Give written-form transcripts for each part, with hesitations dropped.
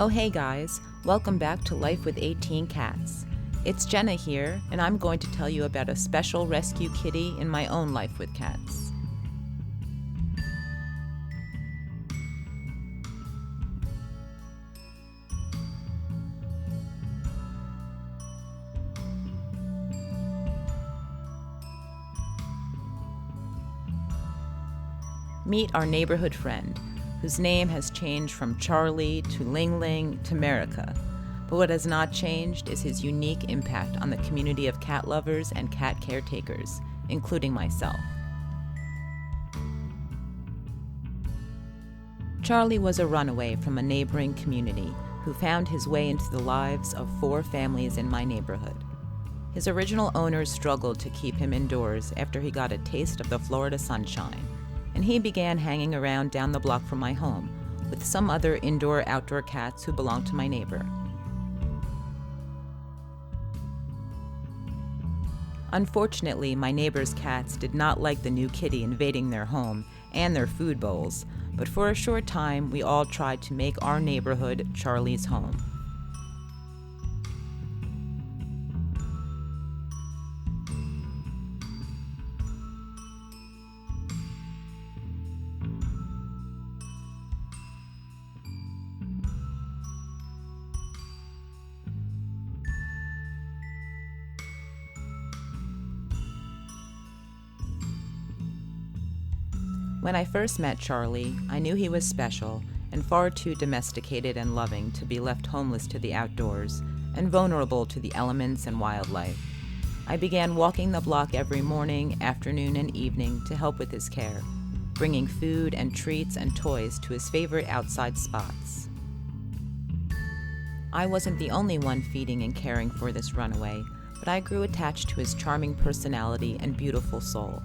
Oh hey guys, welcome back to Life with 18 Cats. It's Jenna here, and I'm going to tell you about a special rescue kitty in my own life with cats. Meet our neighborhood friend, whose name has changed from Charlie to Ling Ling to Merica. But what has not changed is his unique impact on the community of cat lovers and cat caretakers, including myself. Charlie was a runaway from a neighboring community who found his way into the lives of 4 families in my neighborhood. His original owners struggled to keep him indoors after he got a taste of the Florida sunshine, and he began hanging around down the block from my home with some other indoor-outdoor cats who belonged to my neighbor. Unfortunately, my neighbor's cats did not like the new kitty invading their home and their food bowls, but for a short time, we all tried to make our neighborhood Charlie's home. When I first met Charlie, I knew he was special and far too domesticated and loving to be left homeless to the outdoors and vulnerable to the elements and wildlife. I began walking the block every morning, afternoon, and evening to help with his care, bringing food and treats and toys to his favorite outside spots. I wasn't the only one feeding and caring for this runaway, but I grew attached to his charming personality and beautiful soul.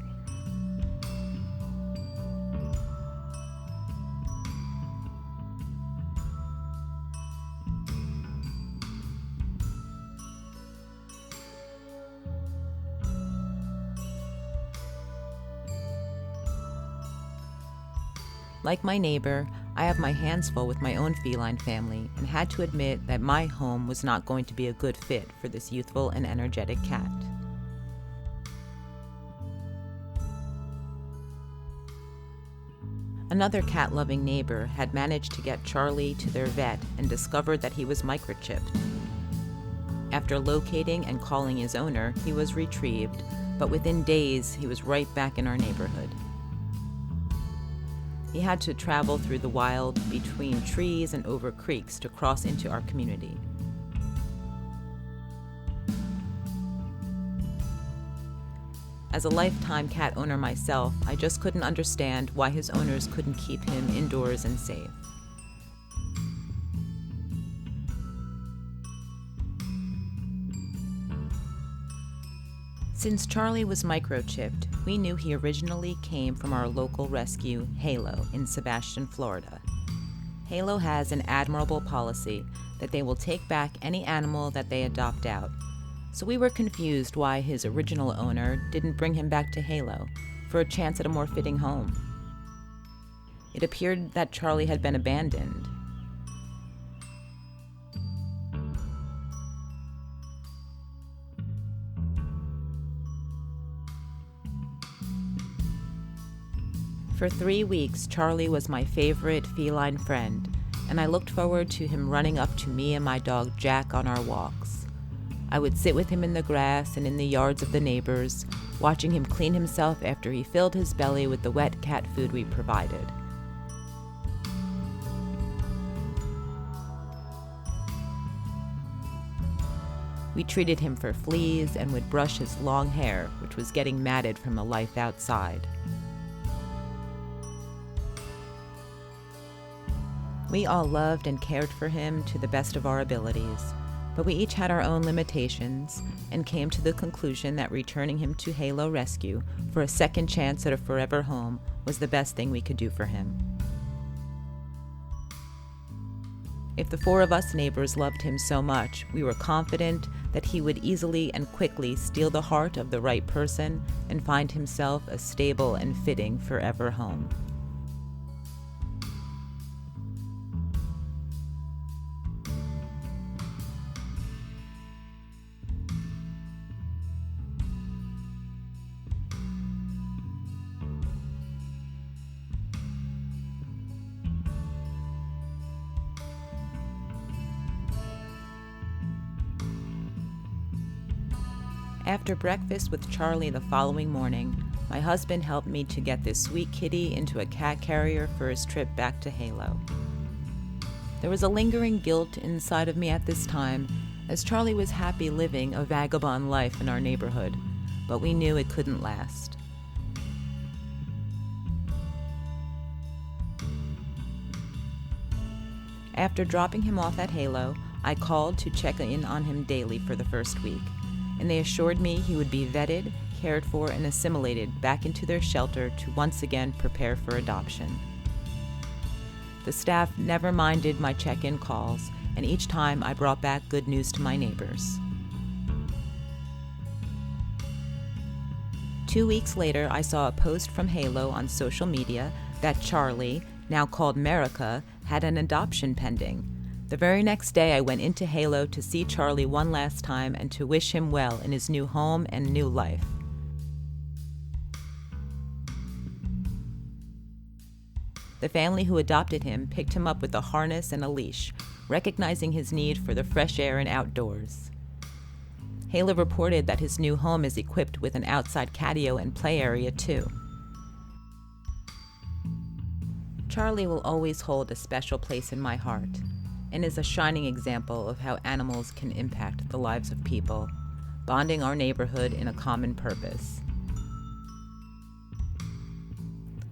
Like my neighbor, I have my hands full with my own feline family and had to admit that my home was not going to be a good fit for this youthful and energetic cat. Another cat-loving neighbor had managed to get Charlie to their vet and discovered that he was microchipped. After locating and calling his owner, he was retrieved, but within days he was right back in our neighborhood. He had to travel through the wild, between trees and over creeks to cross into our community. As a lifetime cat owner myself, I just couldn't understand why his owners couldn't keep him indoors and safe. Since Charlie was microchipped, we knew he originally came from our local rescue, Halo, in Sebastian, Florida. Halo has an admirable policy that they will take back any animal that they adopt out, so we were confused why his original owner didn't bring him back to Halo for a chance at a more fitting home. It appeared that Charlie had been abandoned. For 3 weeks, Charlie was my favorite feline friend, and I looked forward to him running up to me and my dog Jack on our walks. I would sit with him in the grass and in the yards of the neighbors, watching him clean himself after he filled his belly with the wet cat food we provided. We treated him for fleas and would brush his long hair, which was getting matted from the life outside. We all loved and cared for him to the best of our abilities, but we each had our own limitations and came to the conclusion that returning him to Halo Rescue for a second chance at a forever home was the best thing we could do for him. If the 4 of us neighbors loved him so much, we were confident that he would easily and quickly steal the heart of the right person and find himself a stable and fitting forever home. After breakfast with Charlie the following morning, my husband helped me to get this sweet kitty into a cat carrier for his trip back to Halo. There was a lingering guilt inside of me at this time, as Charlie was happy living a vagabond life in our neighborhood, but we knew it couldn't last. After dropping him off at Halo, I called to check in on him daily for the first week, and they assured me he would be vetted, cared for, and assimilated back into their shelter to once again prepare for adoption. The staff never minded my check-in calls, and each time I brought back good news to my neighbors. 2 weeks later, I saw a post from Halo on social media that Charlie, now called Merica, had an adoption pending. The very next day, I went into Halo to see Charlie one last time and to wish him well in his new home and new life. The family who adopted him picked him up with a harness and a leash, recognizing his need for the fresh air and outdoors. Halo reported that his new home is equipped with an outside catio and play area too. Charlie will always hold a special place in my heart, and is a shining example of how animals can impact the lives of people, bonding our neighborhood in a common purpose.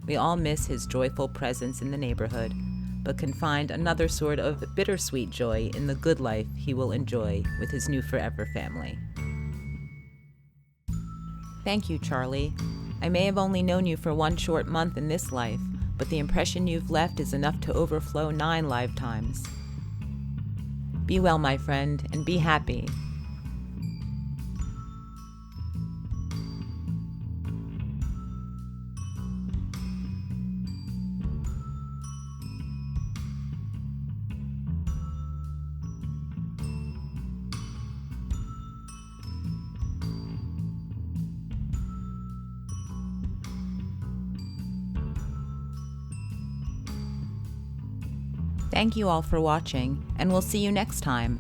We all miss his joyful presence in the neighborhood, but can find another sort of bittersweet joy in the good life he will enjoy with his new forever family. Thank you, Charlie. I may have only known you for one short month in this life, but the impression you've left is enough to overflow 9 lifetimes. Be well, my friend, and be happy. Thank you all for watching, and we'll see you next time